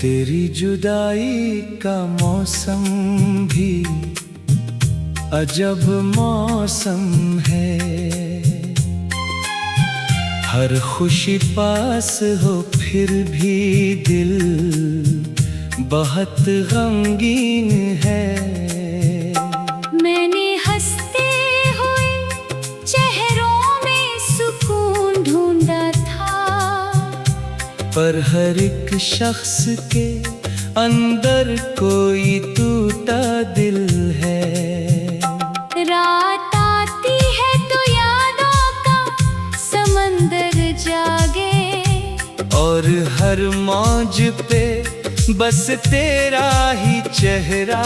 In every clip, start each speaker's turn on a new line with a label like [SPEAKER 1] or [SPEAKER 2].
[SPEAKER 1] तेरी जुदाई का मौसम भी अजब मौसम है। हर खुशी पास हो फिर भी दिल बहुत गमगीन है।
[SPEAKER 2] मैंने हंसते हुए चेहरों में सुकून ढूंढा था,
[SPEAKER 1] पर हर एक शख्स के अंदर कोई टूटा दिल है।
[SPEAKER 2] रात आती है तो यादों का समंदर जागे,
[SPEAKER 1] और हर मौज पे बस तेरा ही चेहरा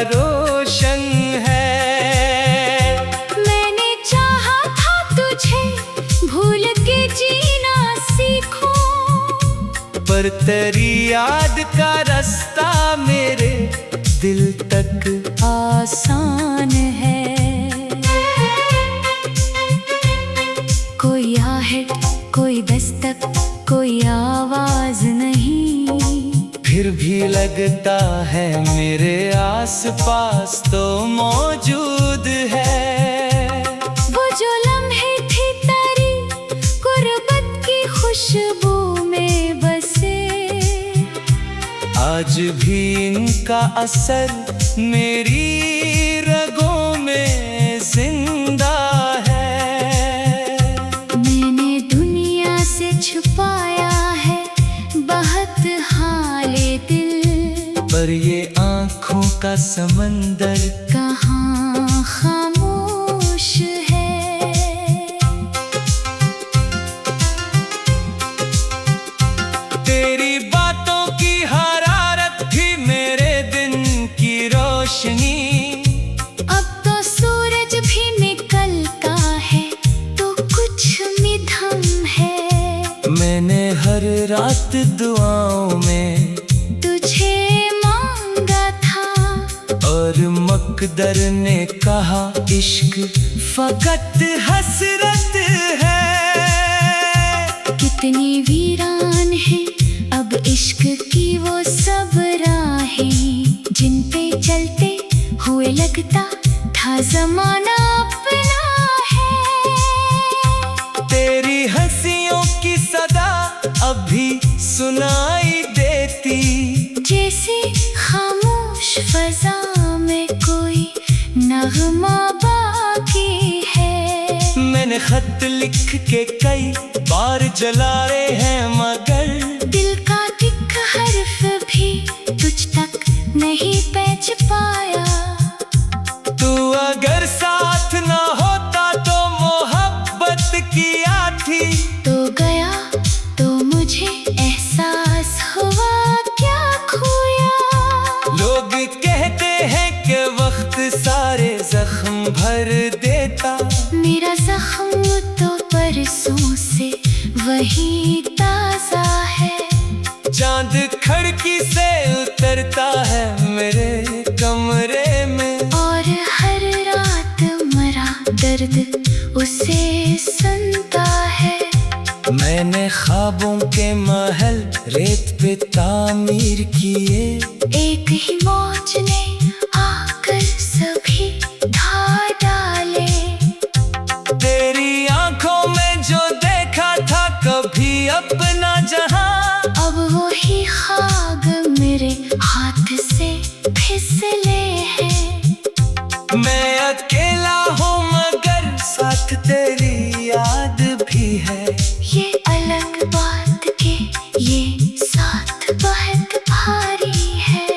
[SPEAKER 1] रोशन है।
[SPEAKER 2] मैंने चाहा था तुझे भूल के जीना सीखूं,
[SPEAKER 1] पर तेरी याद का रास्ता मेरे दिल तक
[SPEAKER 2] आसान है। कोई आहट, कोई दस्तक, कोई आवाज नहीं,
[SPEAKER 1] फिर भी लगता है मेरे आसपास तो मौजूद है।
[SPEAKER 2] वो जो लम्हे थे तेरी गुर्बत की खुशबू में बसे,
[SPEAKER 1] आज भी इनका असर मेरी रगों में जिंदा है।
[SPEAKER 2] मैंने दुनिया से छुपाया है बहुत हाले दिल,
[SPEAKER 1] पर ये आँखों का समंदर
[SPEAKER 2] कहाँ खामोश है।
[SPEAKER 1] तेरी बातों की हरारत थी मेरे दिन की रोशनी।
[SPEAKER 2] अब तो सूरज भी निकलता है तो कुछ मिधम है।
[SPEAKER 1] मैंने हर रात दुआओं में
[SPEAKER 2] तुझे मांगा था,
[SPEAKER 1] और मकदर ने कहा इश्क फकत हसरत है।
[SPEAKER 2] कितनी वीरान है अब इश्क की वो सब राहें, जिन पे चलते हुए लगता था जमाना अपना है।
[SPEAKER 1] तेरी हंसियों की सदा अभी सुनाई देती,
[SPEAKER 2] जैसे खामोश फजा में कोई नगमा बाकी है।
[SPEAKER 1] मैंने खत लिख के कई बार जलाए हैं, मगर
[SPEAKER 2] दिल का एक हर्फ भी तुझ तक नहीं पहुंच पाया।
[SPEAKER 1] तू अगर साथ ना होता तो मोहब्बत किया थी,
[SPEAKER 2] तो गया तो मुझे एहसास हुआ क्या खोया।
[SPEAKER 1] लोग कहते हैं कि वक्त सारे जख्म भर देता,
[SPEAKER 2] मेरा जख्म तो परसों से वही ताजा है।
[SPEAKER 1] चांद खिड़की से उतरता है मेरे कमरे में,
[SPEAKER 2] और हर रात मरा दर्द उसे सुनता है।
[SPEAKER 1] मैंने ख्वाबों के महल रेत पे तामीर किए,
[SPEAKER 2] एक ही मौज ने आकर सभी ढा डाले।
[SPEAKER 1] तेरी आंखों में जो देखा था कभी अपना जहां,
[SPEAKER 2] अब वही खाग मेरे हाथ से फिसले हैं।
[SPEAKER 1] मैं अकेला हूँ मगर साथ तेरी याद भी है।
[SPEAKER 2] ये अलग बात के ये साथ बहुत भारी है।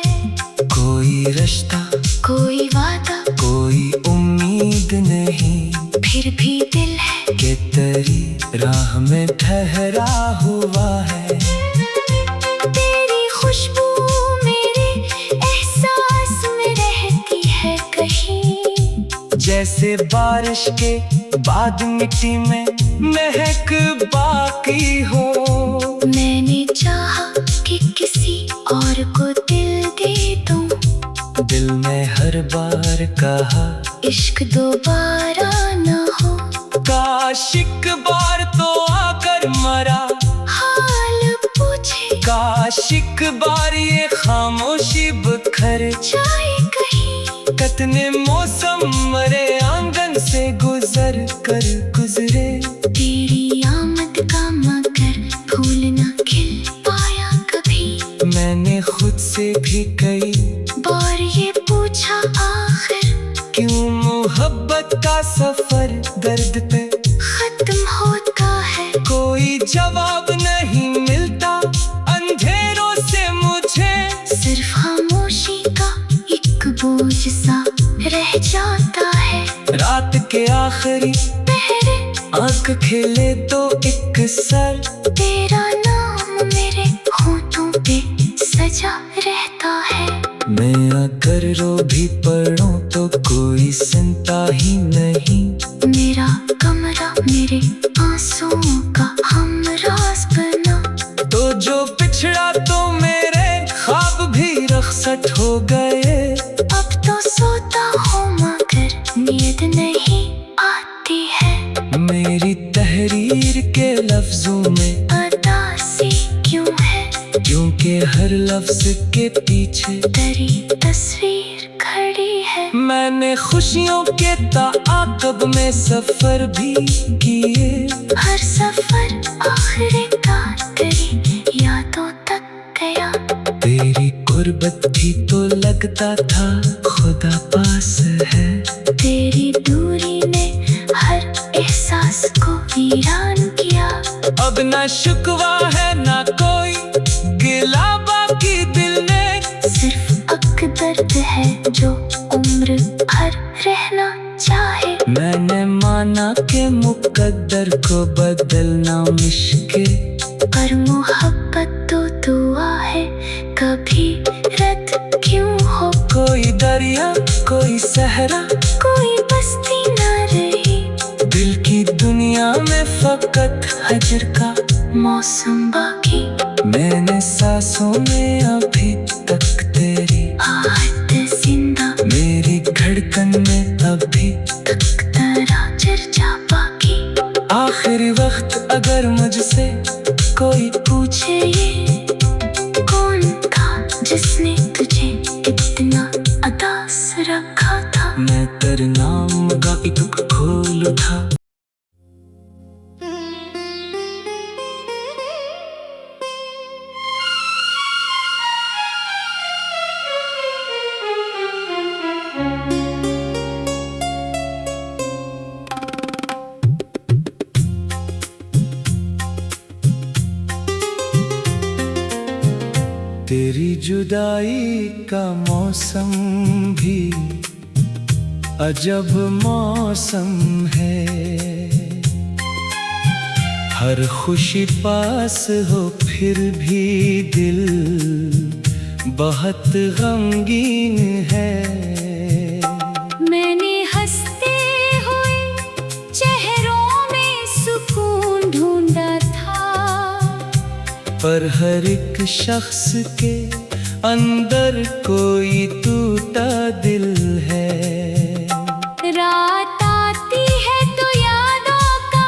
[SPEAKER 1] कोई रिश्ता,
[SPEAKER 2] कोई वादा,
[SPEAKER 1] कोई उम्मीद नहीं,
[SPEAKER 2] फिर भी दिल है
[SPEAKER 1] कि तेरी राह में ठहरा हुआ है।
[SPEAKER 2] तेरी खुशबू मेरे एहसास में रहती है कहीं,
[SPEAKER 1] जैसे बारिश के बाद मिट्टी में महक बाकी हो।
[SPEAKER 2] मैंने चाहा कि किसी और को दिल दे दूं,
[SPEAKER 1] दिल में हर बार कहा
[SPEAKER 2] इश्क दोबारा न हो।
[SPEAKER 1] काश एक बार तो आकर मरा,
[SPEAKER 2] हाल पूछे
[SPEAKER 1] काश आशिक बारी ये खामोशी बखर
[SPEAKER 2] जाए कहीं।
[SPEAKER 1] कतने मौसम मरे आंगन से गुजर कर गुजरे।
[SPEAKER 2] तेरी आमद का मगर फूल न खिल पाया कभी।
[SPEAKER 1] मैंने खुद से भी कई
[SPEAKER 2] बार ये पूछा आखिर
[SPEAKER 1] क्यों मोहब्बत का सफर दर्द पे
[SPEAKER 2] खत्म होता है।
[SPEAKER 1] कोई जवाब नहीं मिलता अंधेरों से मुझे।
[SPEAKER 2] सिर्फ खामोशी का एक बोझ सा रह जाता है।
[SPEAKER 1] रात के आखिरी
[SPEAKER 2] पहरे
[SPEAKER 1] आंख खेले तो एक सर।
[SPEAKER 2] तेरा नाम मेरे होठों पे सजा रहता है।
[SPEAKER 1] मैं अगर रो भी पड़ूं तो कोई सुनता ही नहीं।
[SPEAKER 2] मेरा कमरा मेरे आंसुओं का हमराज बना।
[SPEAKER 1] तो जो पिछड़ा तो मेरे ख्वाब भी रखसत हो गए।
[SPEAKER 2] अब तो सोता हूँ मगर नींद नहीं आती है।
[SPEAKER 1] मेरी तहरीर के लफ्जों में
[SPEAKER 2] उदासी क्यों है?
[SPEAKER 1] क्योंकि हर लफ्ज के पीछे
[SPEAKER 2] तेरी तस्वीर खड़ी है।
[SPEAKER 1] मैंने खुशियों के ताक़ब में सफर भी किए।
[SPEAKER 2] हर सफर आखिरकार तेरी यादों तक गया।
[SPEAKER 1] तेरी गुर्बत भी तो लगता था खुदा पास है।
[SPEAKER 2] तेरी दूरी ने हर एहसास को वीरान किया।
[SPEAKER 1] अब ना शुक्वा है ना कोई गिला बाकी दिल में।
[SPEAKER 2] सिर्फ अक दर्द है जो उम्र भर रहना चाहे।
[SPEAKER 1] मैंने माना कि मुकद्दर को बदलना मुश्किल।
[SPEAKER 2] पर मोहब्बत तो दुआ है कभी रद्द क्यों हो।
[SPEAKER 1] कोई दरिया कोई सहरा
[SPEAKER 2] कोई बस्ती ना रही।
[SPEAKER 1] दिल की दुनिया में फकत हजर का
[SPEAKER 2] मौसम बाकी।
[SPEAKER 1] मैंने सांसों में अभी तक तेरी
[SPEAKER 2] आहट जिंदा।
[SPEAKER 1] मेरी धड़कन में अभी
[SPEAKER 2] तक तेरा चर्चा बाकी।
[SPEAKER 1] आखिरी वक्त अगर मुझसे कोई
[SPEAKER 2] पूछे ये कौन था जिसने तुझे इतना अदास रखा था।
[SPEAKER 1] मैं तेरे नाम का एक खोल उठा। तेरी जुदाई का मौसम भी अजब मौसम है। हर खुशी पास हो फिर भी दिल बहुत गमगीन है।
[SPEAKER 2] मैंने हंसते हुए चेहरों में सुकून ढूंढा था।
[SPEAKER 1] पर हर एक शख्स के अंदर कोई टूटा दिल है।
[SPEAKER 2] रात आती है तो यादों का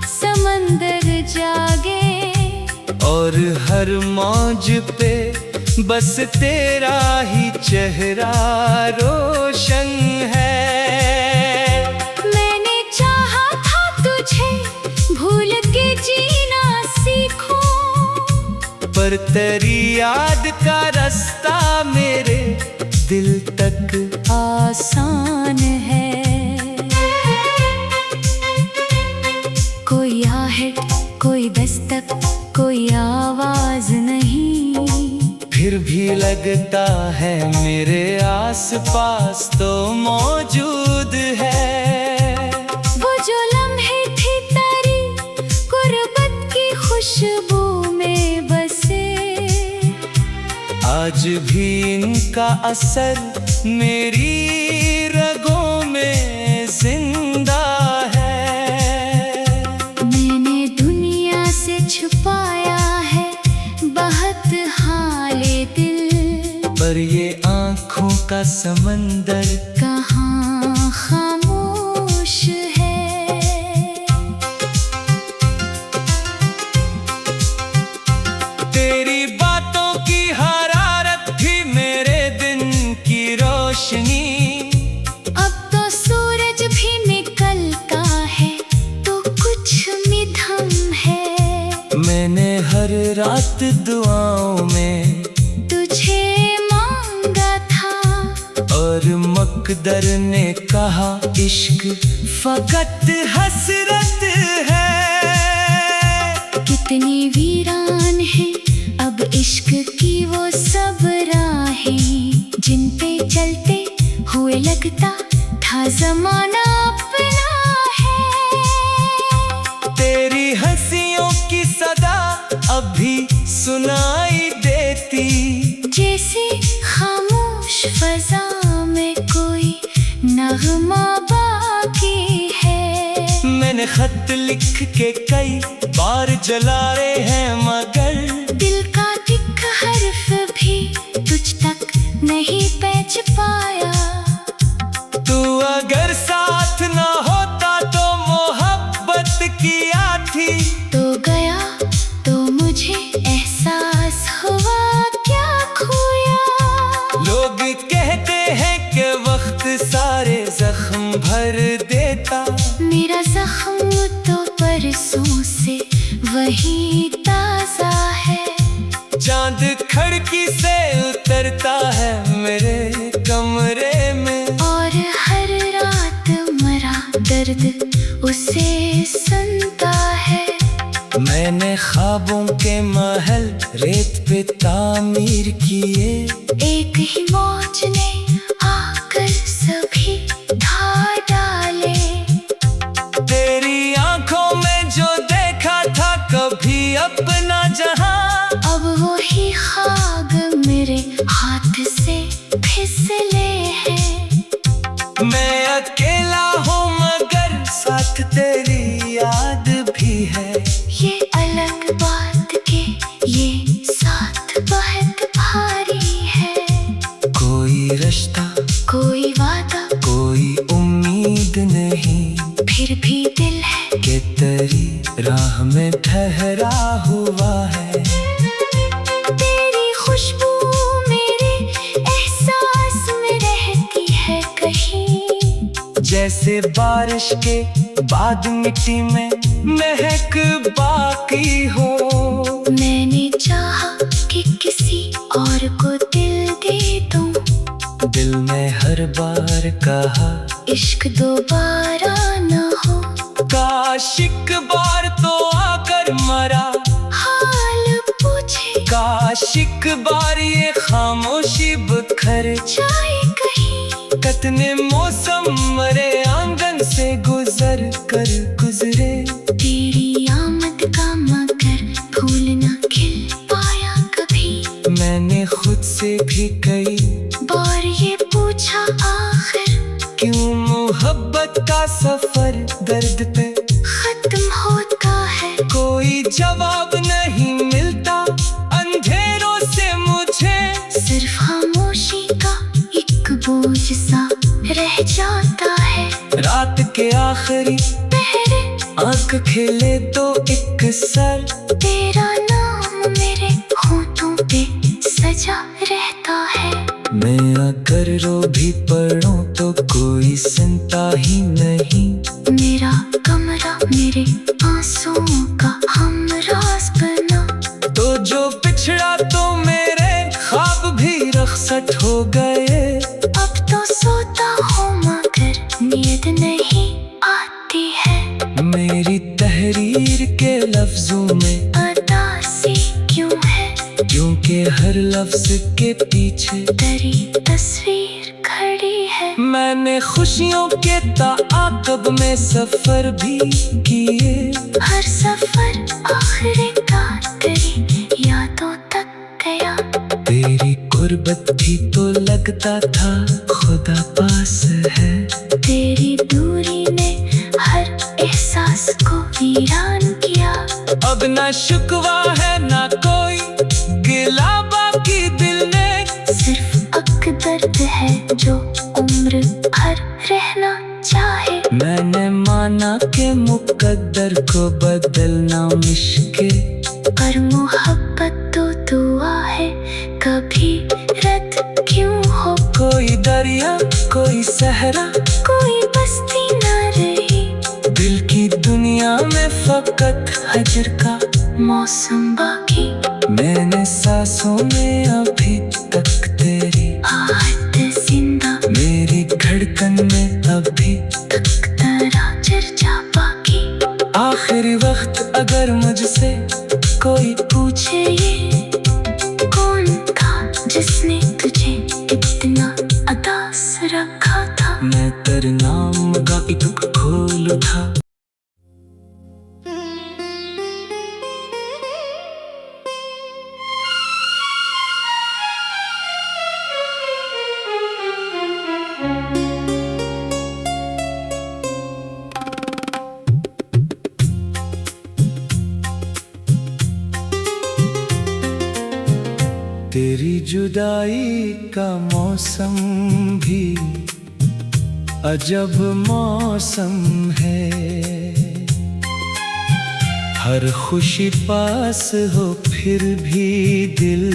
[SPEAKER 2] समंदर जागे।
[SPEAKER 1] और हर मौज पे बस तेरा ही चेहरा रोशन है।
[SPEAKER 2] मैंने चाहा था तुझे भूल के जीना सीखूं।
[SPEAKER 1] पर तेरी याद का रास्ता मेरे दिल तक
[SPEAKER 2] आसान है। कोई आहट कोई दस्तक कोई आवाज नहीं।
[SPEAKER 1] फिर भी लगता है मेरे आसपास तो मौजूद है।
[SPEAKER 2] वो जो लम्हे थे तेरी गुर्बत की खुशबू में बसे।
[SPEAKER 1] आज भी इनका असर मेरी रगों में जिंदा है।
[SPEAKER 2] मैंने दुनिया से छुपाया है बहुत हाले दिल।
[SPEAKER 1] पर ये आँखों का समंदर
[SPEAKER 2] कहाँ खामोश है।
[SPEAKER 1] तेरी बातों रात दुआओं में
[SPEAKER 2] तुझे मांगा था,
[SPEAKER 1] और मकदर ने कहा इश्क फकत हसरत है।
[SPEAKER 2] कितनी वीरान है अब इश्क की वो सब राहें, जिन पे चलते हुए लगता था जमाना अपना है।
[SPEAKER 1] तेरी हंसियों की सदा अभी सुनाई देती,
[SPEAKER 2] जैसे खामोश फजा में कोई नगमा बाकी है।
[SPEAKER 1] मैंने खत लिख के कई बार जलाए हैं, मगर
[SPEAKER 2] दिल का एक हर्फ भी तुझ तक नहीं पहुंच पाया।
[SPEAKER 1] तू अगर साथ ना होता तो मोहब्बत किया थी,
[SPEAKER 2] तो गया तो मुझे एहसास हुआ क्या खोया।
[SPEAKER 1] लोग कहते हैं कि वक्त सारे जख्म भर देता,
[SPEAKER 2] मेरा जख्म तो परसों से वही ताजा है।
[SPEAKER 1] चांद खिड़की से उतरता है मेरे कमरे में,
[SPEAKER 2] और हर रात मरा दर्द उसे सुनता है।
[SPEAKER 1] मैंने ख्वाबों के महल रेत पे तामीर किए,
[SPEAKER 2] एक ही मौज ने आकर सभी ढा डाले।
[SPEAKER 1] तेरी आंखों में जो देखा था कभी अपना जहां,
[SPEAKER 2] अब वही खाग मेरे हाथ से फिसले हैं।
[SPEAKER 1] मैं अकेला हूँ मगर साथ तेरी याद भी है।
[SPEAKER 2] ये अलग बात के ये साथ बहुत भारी है।
[SPEAKER 1] कोई रिश्ता,
[SPEAKER 2] कोई वादा,
[SPEAKER 1] कोई उम्मीद नहीं,
[SPEAKER 2] फिर भी दिल है
[SPEAKER 1] कि तेरी राह में ठहरा हुआ है।
[SPEAKER 2] तेरी खुशबू मेरे एहसास में रहती है कहीं,
[SPEAKER 1] जैसे बारिश के बाद मिट्टी में महक बाकी हो।
[SPEAKER 2] मैंने चाहा कि किसी और को दिल दे दूं,
[SPEAKER 1] दिल में हर बार कहा
[SPEAKER 2] इश्क दोबारा न हो।
[SPEAKER 1] काश एक बार तो आकर मरा,
[SPEAKER 2] हाल पूछे
[SPEAKER 1] काश एक बार ये खामोशी बिखर
[SPEAKER 2] जाए कहीं।
[SPEAKER 1] कतने मौसम मरे आंगन से गुजर कर गुजरे,
[SPEAKER 2] तेरी आमद का मगर फूल न खिल पाया कभी।
[SPEAKER 1] मैंने खुद से भी कई
[SPEAKER 2] बार ये पूछा आखिर
[SPEAKER 1] क्यों मोहब्बत का सफर दर्द पे
[SPEAKER 2] खत्म होता है।
[SPEAKER 1] कोई जवाब नहीं मिलता अंधेरों से मुझे,
[SPEAKER 2] सिर्फ खामोशी का एक बोझ सा रह जाता है।
[SPEAKER 1] रात के आखिरी
[SPEAKER 2] पहरे
[SPEAKER 1] आंख खेले तो एक सर,
[SPEAKER 2] तेरा नाम मेरे होठों पे सजा रहता है।
[SPEAKER 1] मैं अगर रो भी पड़ूं तो कोई सुनता ही नहीं,
[SPEAKER 2] मेरा कमरा मेरे आंसुओं का हमराज बना।
[SPEAKER 1] तो जो पिछड़ा तो मेरे ख्वाब भी रखसत हो गए।
[SPEAKER 2] अब तो सोता हूँ मगर नींद नहीं आती है।
[SPEAKER 1] मेरी तहरीर के लफ्जों में
[SPEAKER 2] उदासी क्यों है,
[SPEAKER 1] क्योंकि हर लफ्ज के पीछे
[SPEAKER 2] तेरी तस्वीर खड़ी है।
[SPEAKER 1] मैंने खुशियों के ताक़ब में सफर भी किए,
[SPEAKER 2] हर सफर आखिरी का तेरी यादों तक गया।
[SPEAKER 1] तेरी गुर्बत भी तो लगता था खुदा पास है।
[SPEAKER 2] तेरी दूरी ने हर एहसास को वीरान किया।
[SPEAKER 1] अब ना शुक्वा है ना कोई गिला बाकी दिल ने,
[SPEAKER 2] सिर्फ अक दर्द है जो उम्र भर रहना चाहे।
[SPEAKER 1] मैंने माना कि मुकद्दर को बदलना मुश्किल,
[SPEAKER 2] पर मोहब्बत तो दुआ है कभी रद्द क्यों हो।
[SPEAKER 1] कोई दरिया कोई सहरा
[SPEAKER 2] कोई बस्ती न रही,
[SPEAKER 1] दिल की दुनिया में फकत हजर का
[SPEAKER 2] मौसम बाकी,
[SPEAKER 1] मैंने सांसों में अभी तक तेरी
[SPEAKER 2] आहट जिंदा,
[SPEAKER 1] मेरी धड़कन में अभी
[SPEAKER 2] तक तेरा चर्चा बाकी।
[SPEAKER 1] आखिरी वक्त अगर मुझसे कोई
[SPEAKER 2] पूछे ये कौन था जिसने तुझे इतना अदास रखा था,
[SPEAKER 1] मैं तेरे नाम का एक खोल था। तेरी जुदाई का मौसम भी अजब मौसम है, हर खुशी पास हो फिर भी दिल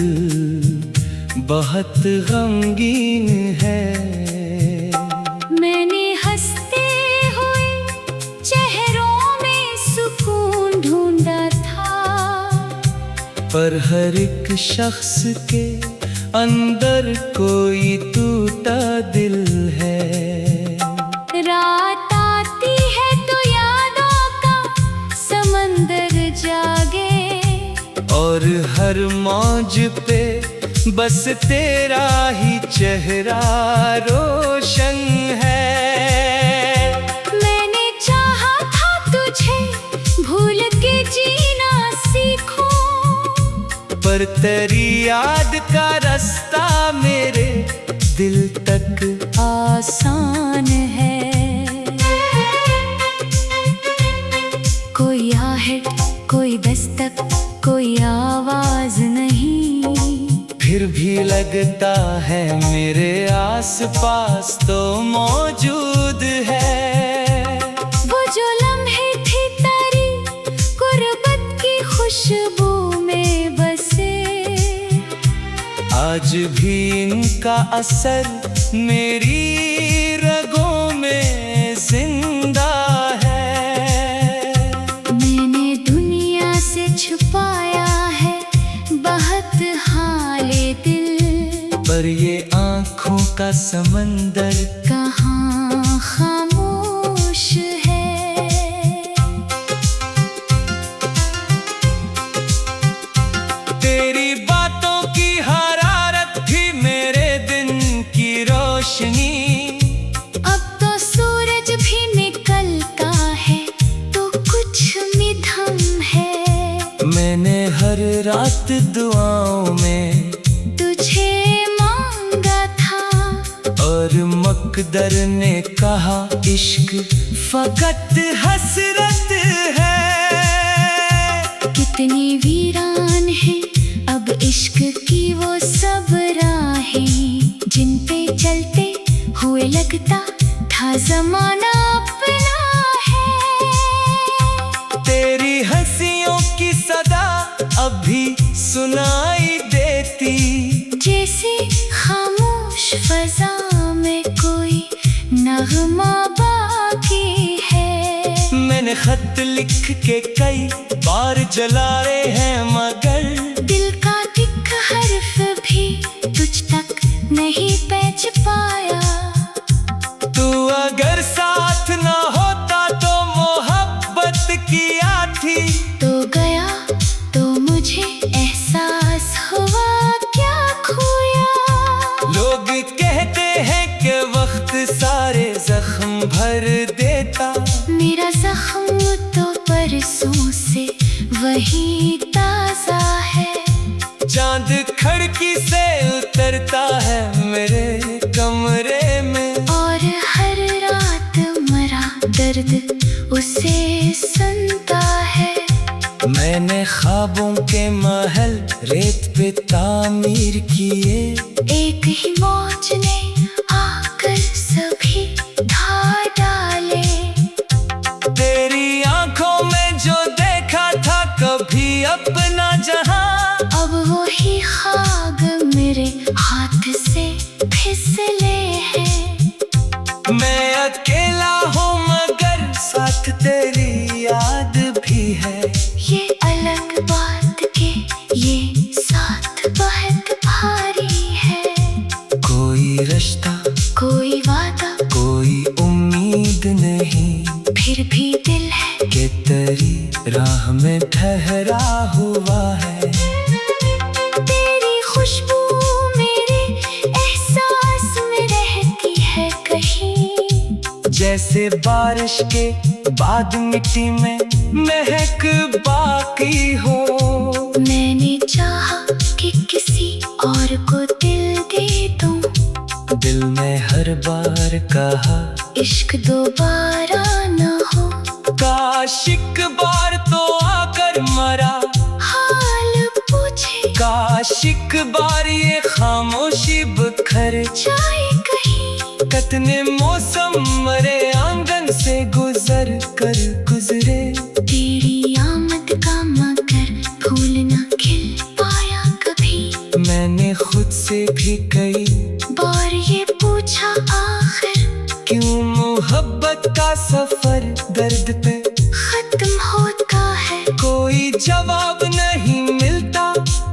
[SPEAKER 1] बहुत गमगीन है।
[SPEAKER 2] मैंने हंसते हुए चेहरों में सुकून ढूंढा था,
[SPEAKER 1] पर हर एक शख्स के अंदर कोई टूटा दिल है।
[SPEAKER 2] रात आती है तो यादों का समंदर जागे,
[SPEAKER 1] और हर मौज पे बस तेरा ही चेहरा रोशन है।
[SPEAKER 2] मैंने चाहा था तुझे भूल के जीना सीखूं,
[SPEAKER 1] पर तेरी याद का रास्ता मेरे दिल तक
[SPEAKER 2] आसान है। कोई आहट, कोई दस्तक, कोई आवाज नहीं,
[SPEAKER 1] फिर भी लगता है मेरे आसपास तो मौजूद है।
[SPEAKER 2] वो जो लम्हे थे तेरी गुर्बत की खुशबू में बसे,
[SPEAKER 1] आज भी इनका असर मेरी रगों में जिंदा है।
[SPEAKER 2] मैंने दुनिया से छुपाया है बहुत हाले दिल,
[SPEAKER 1] पर ये आँखों का समंदर
[SPEAKER 2] कहाँ खामोश है।
[SPEAKER 1] तेरी बातों की हरारत भी मेरे दिन की रोशनी,
[SPEAKER 2] अब तो सूरज भी निकलता है तो कुछ मिधम है।
[SPEAKER 1] मैंने हर रात दुआओं में
[SPEAKER 2] तुझे मांगा था,
[SPEAKER 1] और मकदर ने कहा इश्क फकत हसरत है।
[SPEAKER 2] कितनी वीरान है अब इश्क की वो सब राहें, जिन पे चलते हुए लगता था जमाना अपना है।
[SPEAKER 1] तेरी हंसियों की सदा अभी सुनाई देती,
[SPEAKER 2] जैसे खामोश फजा में कोई नगमा बाकी है।
[SPEAKER 1] मैंने खत लिख के कई बार जलाए हैं, मगर
[SPEAKER 2] दिल का एक हर्फ भी तुझ तक नहीं पहुंच पाया।
[SPEAKER 1] तू अगर साथ ना होता तो मोहब्बत किया थी,
[SPEAKER 2] तो गया तो मुझे एहसास हुआ क्या खोया।
[SPEAKER 1] लोग कहते हैं कि वक्त सारे जख्म भर देता,
[SPEAKER 2] मेरा जख्म तो परसों से वही ताजा है।
[SPEAKER 1] चांद खिड़की से उतरता है मेरे कमरे में,
[SPEAKER 2] और हर रात मरा दर्द उसे सुनता है।
[SPEAKER 1] मैंने ख्वाबों के महल रेत पे तामीर किए,
[SPEAKER 2] एक ही मौज ने आकर सभी ढा डाले।
[SPEAKER 1] तेरी आंखों में जो देखा था कभी अपना जहां,
[SPEAKER 2] अब वही खाब मेरे हाथ से फिसले हैं।
[SPEAKER 1] मैं अकेला हूँ मगर साथ तेरी याद भी है।
[SPEAKER 2] ये अलग बात
[SPEAKER 1] तेरी राह में ठहरा हुआ है।
[SPEAKER 2] तेरी खुशबू मेरे एहसास में रहती है कहीं,
[SPEAKER 1] जैसे बारिश के बाद मिट्टी में महक बाकी हो।
[SPEAKER 2] मैंने चाहा कि किसी और को दिल दे दूं,
[SPEAKER 1] दिल ने हर बार कहा
[SPEAKER 2] इश्क दोबारा न हो।
[SPEAKER 1] काश एक बार तो आकर मरा,
[SPEAKER 2] हाल पूछे
[SPEAKER 1] काश एक बार ये खामोशी बिखर
[SPEAKER 2] जाए कहीं।
[SPEAKER 1] कतने मौसम मरे आंगन से गुजर कर गुजरे।
[SPEAKER 2] तेरी आमद का मगर फूल न खिल पाया कभी।
[SPEAKER 1] मैंने खुद से भी कई
[SPEAKER 2] बार ये पूछा आखिर
[SPEAKER 1] क्यों मोहब्बत का सफर दर्द पे
[SPEAKER 2] खत्म होता है।
[SPEAKER 1] कोई जवाब नहीं मिलता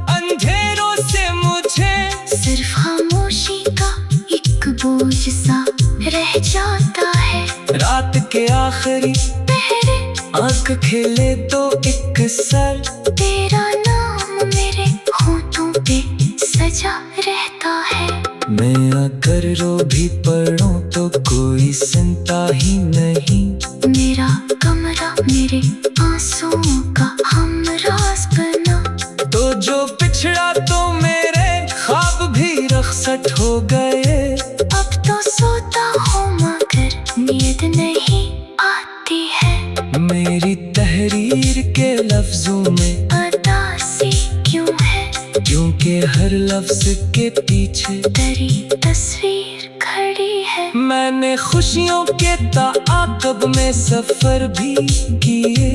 [SPEAKER 1] अंधेरों से मुझे,
[SPEAKER 2] सिर्फ खामोशी का एक बोझ सा रह जाता है।
[SPEAKER 1] रात के आखिरी
[SPEAKER 2] पहरे
[SPEAKER 1] आंख खेले तो एक सर,
[SPEAKER 2] तेरा नाम मेरे होठों पे सजा रहता है।
[SPEAKER 1] मैं अगर रो भी पड़ूं तो कोई सुनता ही नहीं।
[SPEAKER 2] मेरा कमरा मेरे आंसुओं का हमराज बना,
[SPEAKER 1] तो जो पिछड़ा तो मेरे ख्वाब भी रखसत हो गए।
[SPEAKER 2] अब तो सोता हूँ मगर नींद नहीं आती है।
[SPEAKER 1] मेरी तहरीर के लफ्जों में
[SPEAKER 2] उदासी क्यों है,
[SPEAKER 1] क्योंकि हर लफ्ज के पीछे
[SPEAKER 2] तेरी तस्वीर खड़ी है।
[SPEAKER 1] मैंने खुशियों के ताक़ब में सफर भी किए।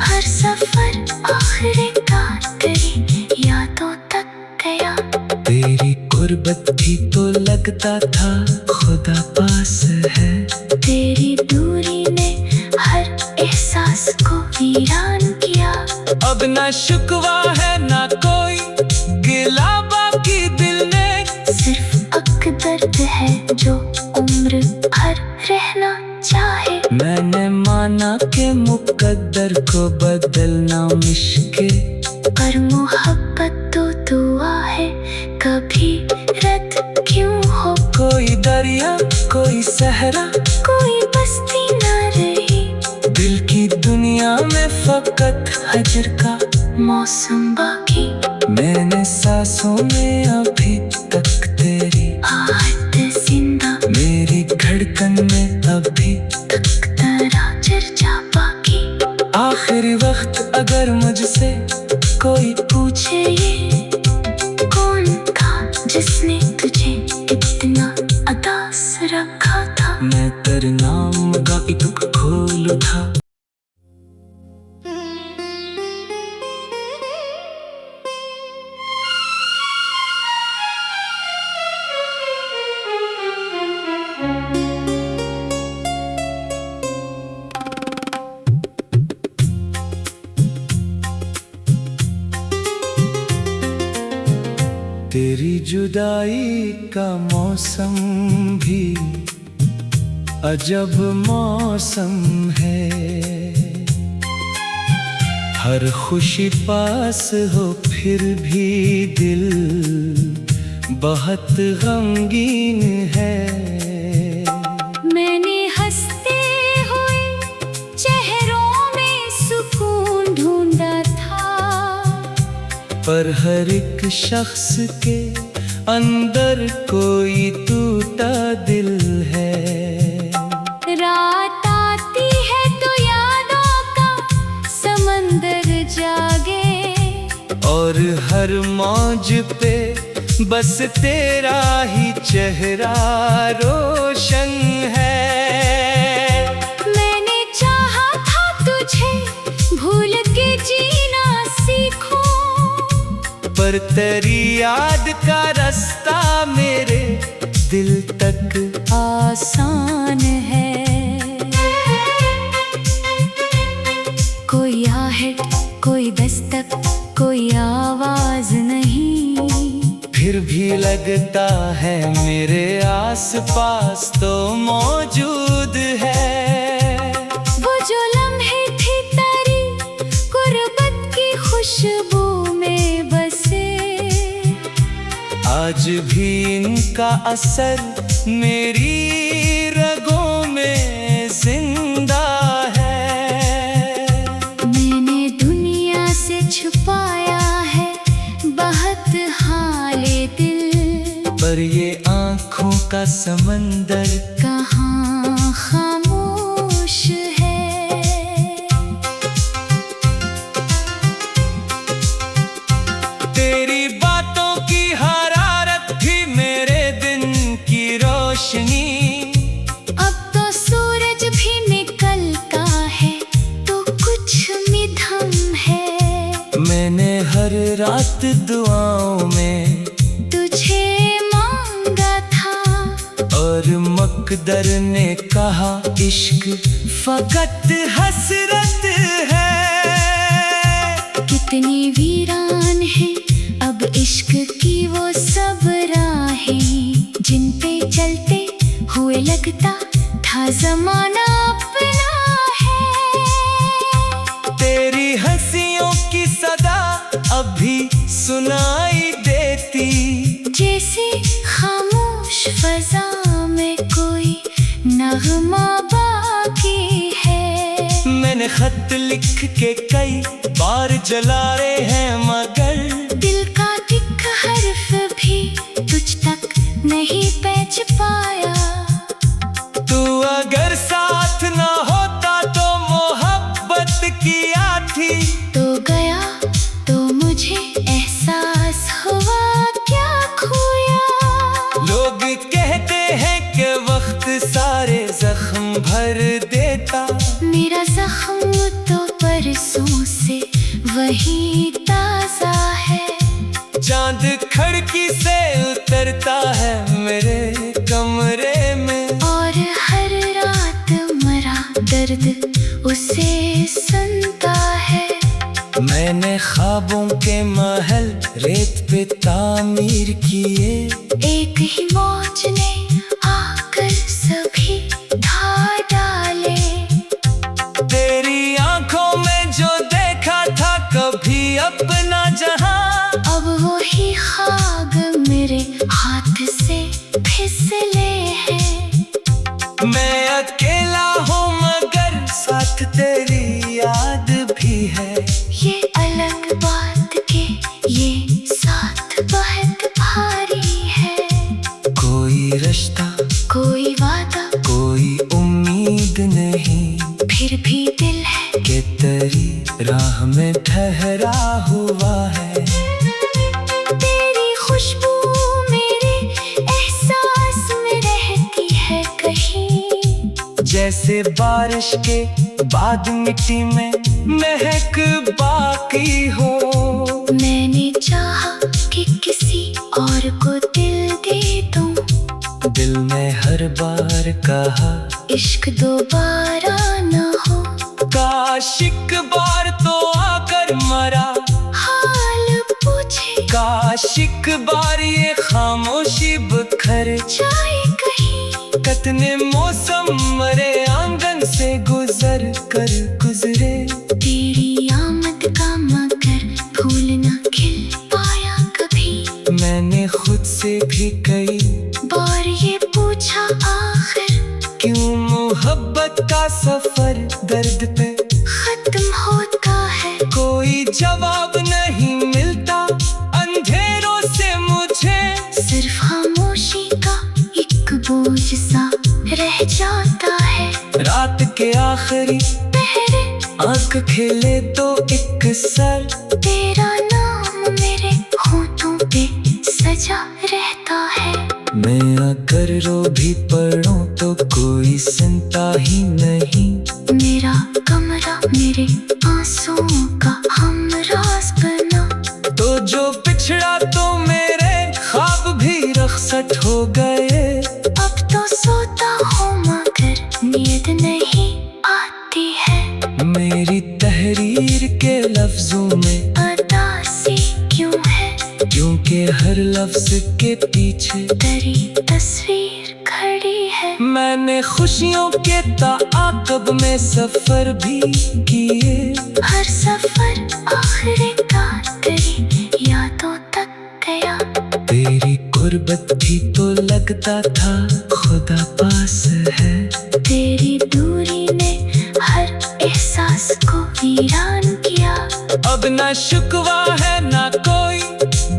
[SPEAKER 2] हर सफर आखिरी का तेरी यादों तक गया।
[SPEAKER 1] तेरी गुर्बत भी तो लगता था खुदा पास है।
[SPEAKER 2] तेरी दूरी ने हर एहसास को वीरान किया।
[SPEAKER 1] अब ना शुक्वा है ना कोई गिला बाकी दिल ने,
[SPEAKER 2] सिर्फ अक दर्द है जो उम्र भर रहना चाहे।
[SPEAKER 1] मैंने माना कि मुकद्दर को बदलना मुश्किल,
[SPEAKER 2] पर मोहब्बत तो दुआ है कभी रद्द क्यों हो।
[SPEAKER 1] कोई दरिया कोई सहरा
[SPEAKER 2] कोई बस्ती न रही,
[SPEAKER 1] दिल की दुनिया में फकत हजर का
[SPEAKER 2] मौसम बाकी।
[SPEAKER 1] मैंने सांसों में अभी तक तेरी
[SPEAKER 2] आहट जिंदा,
[SPEAKER 1] मेरी धड़कन में अभी
[SPEAKER 2] तक तेरा चर्चा बाकी।
[SPEAKER 1] आखिरी वक्त अगर मुझसे कोई
[SPEAKER 2] पूछे ये कौन था जिसने तुझे इतना अदास रखा था।
[SPEAKER 1] मैं तेरे नाम का एक खोल उठा। तेरी जुदाई का मौसम भी अजब मौसम है। हर खुशी पास हो फिर भी दिल बहुत गमगीन है।
[SPEAKER 2] मैंने हंसते हुए चेहरों में सुकून ढूंढा था,
[SPEAKER 1] पर हर एक शख्स के अंदर कोई टूटा दिल है।
[SPEAKER 2] रात आती है तो यादों का समंदर जागे,
[SPEAKER 1] और हर मौज पे बस तेरा ही चेहरा रोशन है।
[SPEAKER 2] मैंने चाहा था तुझे भूल के जीना सीखूं,
[SPEAKER 1] पर तेरी याद का रास्ता मेरे दिल तक
[SPEAKER 2] आसान है। कोई आहट कोई दस्तक कोई आवाज नहीं,
[SPEAKER 1] फिर भी लगता है मेरे आसपास तो मौजूद है।
[SPEAKER 2] वो जो लम्हे थे तेरी
[SPEAKER 1] आज भी इनका असर मेरी रगों में जिंदा है।
[SPEAKER 2] मैंने दुनिया से छुपाया है बहुत हाले दिल,
[SPEAKER 1] पर ये आँखों का समंदर
[SPEAKER 2] कहाँ खामोश है।
[SPEAKER 1] तेरी बातों की हरारत थी मेरे दिन की रोशनी।
[SPEAKER 2] अब तो सूरज भी निकलता है तो कुछ मिधम है।
[SPEAKER 1] मैंने हर रात दुआओं में
[SPEAKER 2] तुझे मांगा था,
[SPEAKER 1] और मकदर ने कहा इश्क फकत हसरत है।
[SPEAKER 2] कितनी वीरान है अब इश्क की वो सब राहें, जिन पे चलते हुए लगता था जमाना अपना है।
[SPEAKER 1] तेरी हंसियों की सदा अभी सुनाई देती,
[SPEAKER 2] जैसे खामोश फजा में कोई नगमा बाकी है।
[SPEAKER 1] मैंने खत लिख के कई बार जलाए हैं मगर
[SPEAKER 2] दिल का एक हर्फ भी तुझ तक नहीं पहुंच पाया।
[SPEAKER 1] तू अगर साथ ना होता तो मोहब्बत किया थी
[SPEAKER 2] तो गया तो मुझे एहसास हुआ क्या खोया।
[SPEAKER 1] लोग कहते हैं कि वक्त सारे जख्म भर देता,
[SPEAKER 2] मेरा जख्म तो परसों से वही ताजा है।
[SPEAKER 1] चांद खिड़की से उतरता है मेरे कमरे में,
[SPEAKER 2] और हर रात मरा दर्द उसे सुनता है।
[SPEAKER 1] मैंने ख्वाबों के महल रेत पे तामीर किए,
[SPEAKER 2] एक ही मौज ने आकर सभी ढा डाले।
[SPEAKER 1] तेरी आंखों में जो देखा था कभी अपना जहां,
[SPEAKER 2] अब वही खाब मेरे हाथ से फिसले हैं।
[SPEAKER 1] मैं अकेला हूँ मगर साथ तेरी याद भी है।
[SPEAKER 2] ये अलग बात के ये साथ बहुत भारी है।
[SPEAKER 1] कोई रिश्ता
[SPEAKER 2] कोई वादा
[SPEAKER 1] कोई उम्मीद नहीं,
[SPEAKER 2] फिर भी दिल है
[SPEAKER 1] कि तेरी राह में ठहरा हुआ है।
[SPEAKER 2] तेरी खुशबू मेरे एहसास में रहती है कहीं,
[SPEAKER 1] जैसे बारिश के बाद मिट्टी में महक बाकी हो।
[SPEAKER 2] मैंने चाहा कि किसी और को दिल दे दूं,
[SPEAKER 1] दिल में हर बार कहा
[SPEAKER 2] इश्क दोबारा न हो।
[SPEAKER 1] काश एक बार तो आकर मरा,
[SPEAKER 2] हाल पूछे
[SPEAKER 1] काश एक बार ये खामोशी बखर
[SPEAKER 2] जाए कहीं।
[SPEAKER 1] कतने मौसम मरे आंगन से गुजर कर गुजरे।
[SPEAKER 2] तेरी आमद का मगर फूल न खिल पाया कभी।
[SPEAKER 1] मैंने खुद से भी कई
[SPEAKER 2] बार ये पूछा आखिर
[SPEAKER 1] क्यों मोहब्बत का सफर दर्द पे
[SPEAKER 2] खत्म होता है।
[SPEAKER 1] कोई जवाब नहीं मिलता अंधेरों से मुझे,
[SPEAKER 2] सिर्फ खामोशी का एक बोझ सा रह जाता है।
[SPEAKER 1] रात के आखिरी
[SPEAKER 2] पहरे
[SPEAKER 1] आंख खेले तो एक सर,
[SPEAKER 2] तेरा नाम मेरे होठों पे सजा रहता है।
[SPEAKER 1] मैं अगर रो भी पड़ूं तो कोई सुनता ही नहीं।
[SPEAKER 2] मेरा कमरा मेरे आंसुओं का हमराज बना,
[SPEAKER 1] तो जो पिछड़ा तो मेरे ख्वाब भी रखसत हो गए।
[SPEAKER 2] अब तो सोता हूँ मगर नींद नहीं आती है।
[SPEAKER 1] मेरी तहरीर के लफ्जों में
[SPEAKER 2] उदासी क्यों है,
[SPEAKER 1] क्योंकि हर लफ्ज के पीछे
[SPEAKER 2] तेरी तस्वीर खड़ी है।
[SPEAKER 1] मैंने खुशियों के ताक़ब में सफर भी किए,
[SPEAKER 2] हर सफर आखिरकार तेरी यादों तक गया।
[SPEAKER 1] तेरी गुर्बत थी तो लगता था खुदा पास है।
[SPEAKER 2] तेरी दूरी ने हर एहसास को वीरान किया।
[SPEAKER 1] अब ना शुक्वा है ना कोई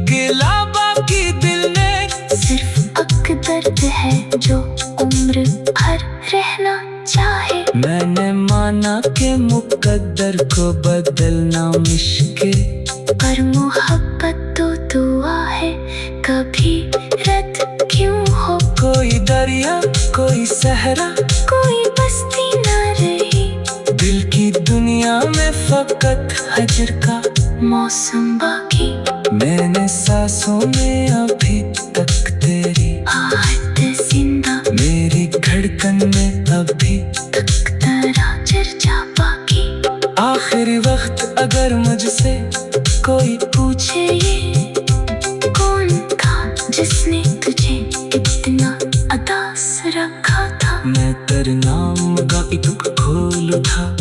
[SPEAKER 1] गिला बाकी दिल में,
[SPEAKER 2] सिर्फ अक दर्द है जो उम्र भर रहना चाहे।
[SPEAKER 1] मैंने माना कि मुकद्दर को बदलना मुश्किल,
[SPEAKER 2] पर मोहब्बत तो दुआ है कभी रद्द क्यों हो।
[SPEAKER 1] कोई दरिया कोई सहरा
[SPEAKER 2] कोई बस्ती ना रही,
[SPEAKER 1] दिल की दुनिया में फकत हजर का
[SPEAKER 2] मौसम बाकी।
[SPEAKER 1] मैंने सांसों में अभी तक तेरी
[SPEAKER 2] आहट जिंदा,
[SPEAKER 1] मेरी धड़कन में अभी
[SPEAKER 2] तक तेरा चर्चा बाकी।
[SPEAKER 1] आखिरी वक्त अगर मुझसे कोई
[SPEAKER 2] पूछे ये कौन था जिसने तुझे इतना अदास रखा था,
[SPEAKER 1] मैं तेरे नाम का एक खोल उठा।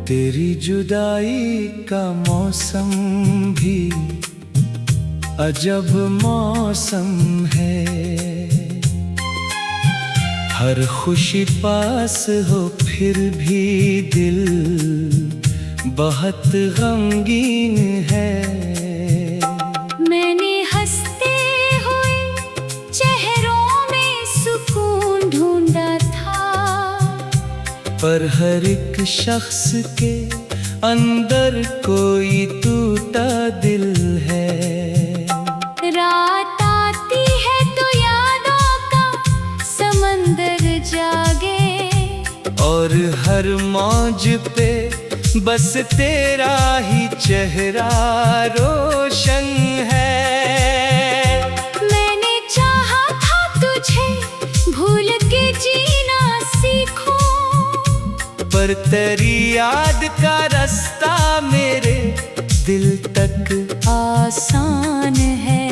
[SPEAKER 1] तेरी जुदाई का मौसम भी अजब मौसम है। हर खुशी पास हो फिर भी दिल बहुत गमगीन है।
[SPEAKER 2] मैंने हंसते हुए चेहरों में सुकून ढूंढा था,
[SPEAKER 1] पर हर एक शख्स के अंदर कोई टूटा दिल है।
[SPEAKER 2] रात आती है तो यादों का समंदर जागे,
[SPEAKER 1] और हर मौज पे बस तेरा ही चेहरा रोशन है।
[SPEAKER 2] मैंने चाहा था तुझे भूल के जीना सीखूं,
[SPEAKER 1] पर तेरी याद का रास्ता मेरे दिल तक
[SPEAKER 2] आसान है।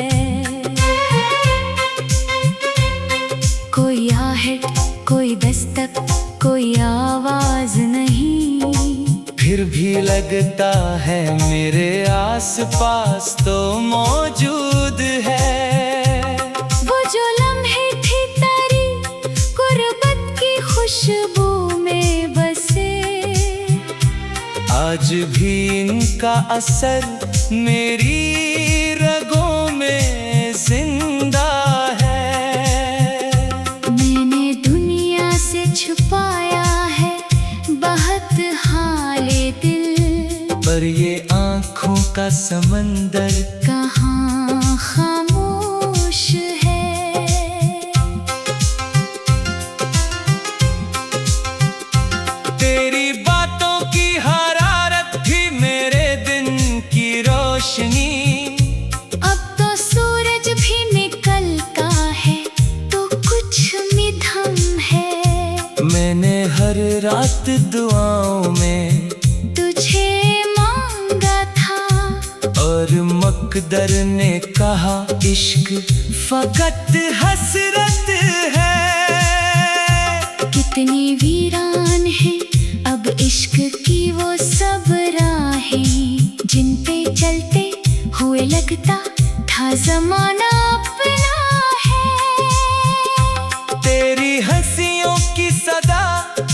[SPEAKER 2] कोई आहट कोई दस्तक कोई आवाज नहीं,
[SPEAKER 1] फिर भी लगता है मेरे आसपास तो मौजूद है।
[SPEAKER 2] वो जो लम्हे थी तेरी गुर्बत की खुशबू में बसे,
[SPEAKER 1] आज भी इनका असर मेरी रगों में जिंदा है।
[SPEAKER 2] मैंने दुनिया से छुपाया है बहुत हाले दिल,
[SPEAKER 1] पर ये आँखों का समंदर
[SPEAKER 2] कहाँ खामोश है।
[SPEAKER 1] तेरी बातों की हरारत थी मेरे दिन की रोशनी,
[SPEAKER 2] अब तो सूरज भी निकलता है तो कुछ मिधम है।
[SPEAKER 1] मैंने हर रात दुआओं में
[SPEAKER 2] तुझे मांगा था,
[SPEAKER 1] और मकदर ने कहा इश्क फकत हसरत है।
[SPEAKER 2] कितनी वीरान है अब इश्क की वो सब राहें, जिन पे चलते हुए लगता था जमाना अपना है।
[SPEAKER 1] तेरी हंसियों की सदा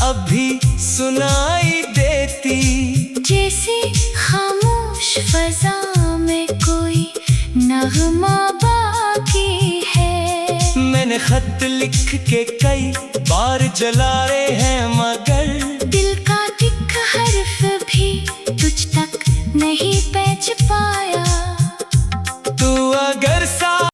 [SPEAKER 1] अभी सुनाई देती,
[SPEAKER 2] जैसे खामोश फजा में कोई नगमा बाकी है।
[SPEAKER 1] मैंने खत लिख के कई बार जलाए हैं मगर
[SPEAKER 2] दिल का एक हर्फ भी तुझ तक नहीं पहुंच पाया।